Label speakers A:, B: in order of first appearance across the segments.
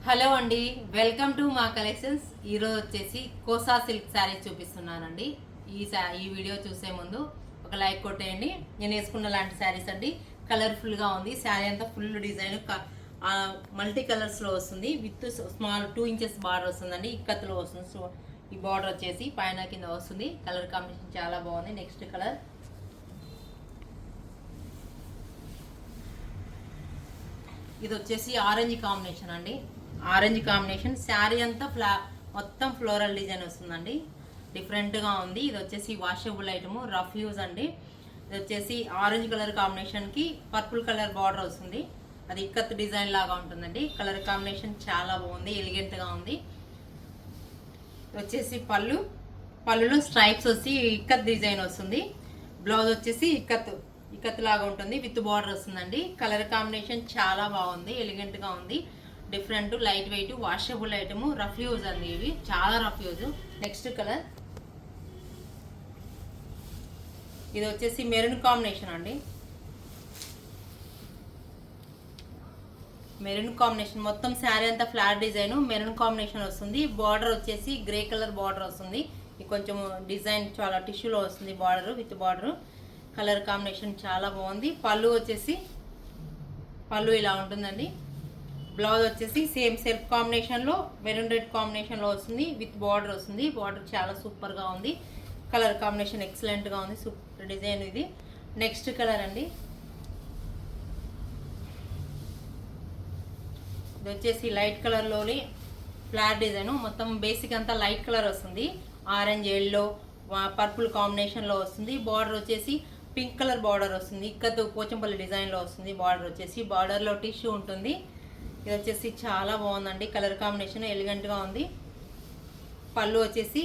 A: Hello అండి, welcome to మా collections. ఈరోజు వచ్చేసి కోసా సిల్క్ శారీస్ చూపిస్తున్నానండి. ఈ వీడియో చూసే ముందు ఒక లైక్ కొట్టేయండి. నేను వేసుకున్న లాంటి శారీస్ అండి. కలర్ఫుల్గా ఉంది శారీ అంతా. ఫుల్ డిజైన్ మల్టీ కలర్స్లో వస్తుంది. విత్ స్మాల్ 2 ఇంచెస్ బార్డర్ వస్తుందండి. ఇక్కత్తులో వస్తుంది. సో ఈ బార్డర్ వచ్చేసి పైన కింద వస్తుంది. కలర్ కాంబినేషన్ చాలా బాగుంది. నెక్స్ట్ కలర్ ఇది వచ్చేసి ఆరెంజ్ కాంబినేషన్ అండి. ఆరెంజ్ కాంబినేషన్ శారీ అంతా మొత్తం ఫ్లోరల్ డిజైన్ వస్తుందండి. డిఫరెంట్గా ఉంది. ఇది వచ్చేసి వాషబుల్ ఐటమ్, రఫ్ యూజ్ అండి. ఇది వచ్చేసి ఆరెంజ్ కలర్ కాంబినేషన్కి పర్పుల్ కలర్ బార్డర్ వస్తుంది. అది ఇక్కత్ డిజైన్ లాగా ఉంటుందండి. కలర్ కాంబినేషన్ చాలా బాగుంది, ఎలిగెంట్గా ఉంది. ఇది వచ్చేసి పళ్ళులో స్ట్రైప్స్ వచ్చి ఇక్కత్ డిజైన్ వస్తుంది. బ్లౌజ్ వచ్చేసి ఇక్కత్ లాగా ఉంటుంది. విత్ బార్డర్ వస్తుందండి. కలర్ కాంబినేషన్ చాలా బాగుంది, ఎలిగెంట్గా ఉంది. Different light weight washable item, rough use అండి. ఇవి చాలా రఫ్ యూజ్. నెక్స్ట్ కలర్ ఇది వచ్చేసి మెరూన్ కాంబినేషన్ అండి. మెరూన్ కాంబినేషన్ మొత్తం శారీ అంతా ఫ్లాట్ డిజైన్ మెరూన్ కాంబినేషన్ వస్తుంది. బార్డర్ వచ్చేసి గ్రే కలర్ బార్డర్ వస్తుంది. ఇది కొంచెం డిజైన్ చాలా టిష్యూలో వస్తుంది. Border with border. Colour combination చాలా బాగుంది. పళ్ళు ఇలా ఉంటుందండి. బ్లౌజ్ వచ్చేసి సేమ్ సెల్ఫ్ కాంబినేషన్లో మెరూన్ రెడ్ కాంబినేషన్లో వస్తుంది. విత్ బార్డర్ వస్తుంది. బార్డర్ చాలా సూపర్గా ఉంది. కలర్ కాంబినేషన్ ఎక్సలెంట్గా ఉంది. సూపర్ డిజైన్ ఇది. నెక్స్ట్ కలర్ అండి. ఇది వచ్చేసి లైట్ కలర్లోని ఫ్లాట్ డిజైన్. మొత్తం బేసిక్ అంతా లైట్ కలర్ వస్తుంది. ఆరెంజ్, ఎల్లో, పర్పుల్ కాంబినేషన్లో వస్తుంది. బార్డర్ వచ్చేసి పింక్ కలర్ బార్డర్ వస్తుంది. ఇక్కతో పోచంపల్లి డిజైన్లో వస్తుంది. బార్డర్ వచ్చేసి బార్డర్లో టిష్యూ ఉంటుంది. ఇది వచ్చేసి చాలా బాగుందండి. కలర్ కాంబినేషన్ ఎలిగెంట్గా ఉంది. పళ్ళు వచ్చేసి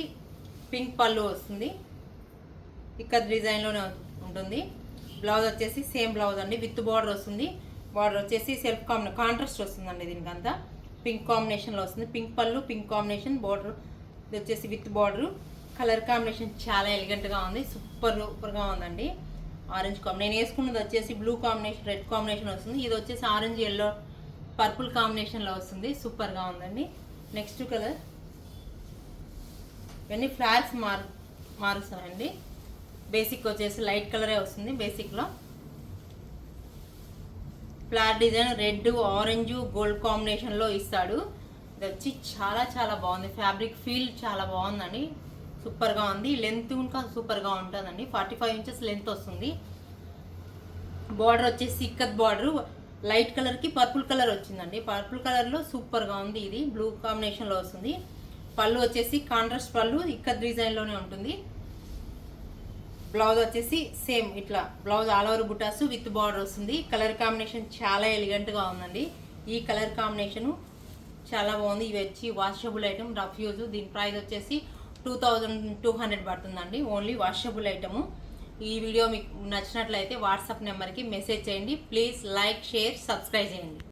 A: పింక్ పళ్ళు వస్తుంది. ఇక్కత్ డిజైన్లోనే ఉంటుంది. బ్లౌజ్ వచ్చేసి సేమ్ బ్లౌజ్ అండి. విత్ బార్డర్ వస్తుంది. బార్డర్ వచ్చేసి సెల్ఫ్ కాంట్రాస్ట్ వస్తుందండి. దీనికంతా పింక్ కాంబినేషన్లో వస్తుంది. పింక్ పళ్ళు, పింక్ కాంబినేషన్ బార్డర్. ఇది వచ్చేసి విత్ బార్డర్. కలర్ కాంబినేషన్ చాలా ఎలిగెంట్గా ఉంది. సూపర్గా ఉందండి. ఆరెంజ్ నేను వేసుకున్నది వచ్చేసి బ్లూ కాంబినేషన్, రెడ్ కాంబినేషన్ వస్తుంది. ఇది వచ్చేసి ఆరెంజ్, ఎల్లో, పర్పుల్ కాంబినేషన్లో వస్తుంది. సూపర్గా ఉందండి. నెక్స్ట్ కలర్ ఇవన్నీ ఫ్లాట్స్ మారుస్తామండి. బేసిక్ వచ్చేసి లైట్ కలరే వస్తుంది. బేసిక్లో flat design red, orange, gold కాంబినేషన్లో ఇస్తాడు. ఇది వచ్చి చాలా బాగుంది. ఫ్యాబ్రిక్ ఫీల్ చాలా బాగుందండి. సూపర్గా ఉంది. లెంత్ ఇంకా సూపర్గా ఉంటుందండి. 45 ఇంచెస్ లెంత్ వస్తుంది. బార్డర్ వచ్చేసి ఇక్కత్ బార్డర్ లైట్ కలర్కి పర్పుల్ కలర్ వచ్చిందండి. పర్పుల్ కలర్లో సూపర్గా ఉంది. ఇది బ్లూ కాంబినేషన్లో వస్తుంది. పళ్ళు వచ్చేసి కాంట్రాస్ట్ పళ్ళు ఇక్కత్ డిజైన్లోనే ఉంటుంది. బ్లౌజ్ వచ్చేసి సేమ్ ఇట్లా బ్లౌజ్ ఆల్ ఓవర్ బుటాస్ విత్ బార్డర్ వస్తుంది. కలర్ కాంబినేషన్ చాలా ఎలిగెంట్గా ఉందండి. ఈ కలర్ కాంబినేషను చాలా బాగుంది. ఇవి వచ్చి వాషబుల్ ఐటమ్, రఫ్ యూజ్. దీని ప్రైస్ వచ్చేసి 2200 పడుతుందండి. Only washable item. ఈ వీడియో మీకు నచ్చినట్లయితే వాట్సాప్ నెంబర్కి మెసేజ్ చేయండి. ప్లీజ్ లైక్, షేర్, సబ్స్క్రైబ్ చేయండి.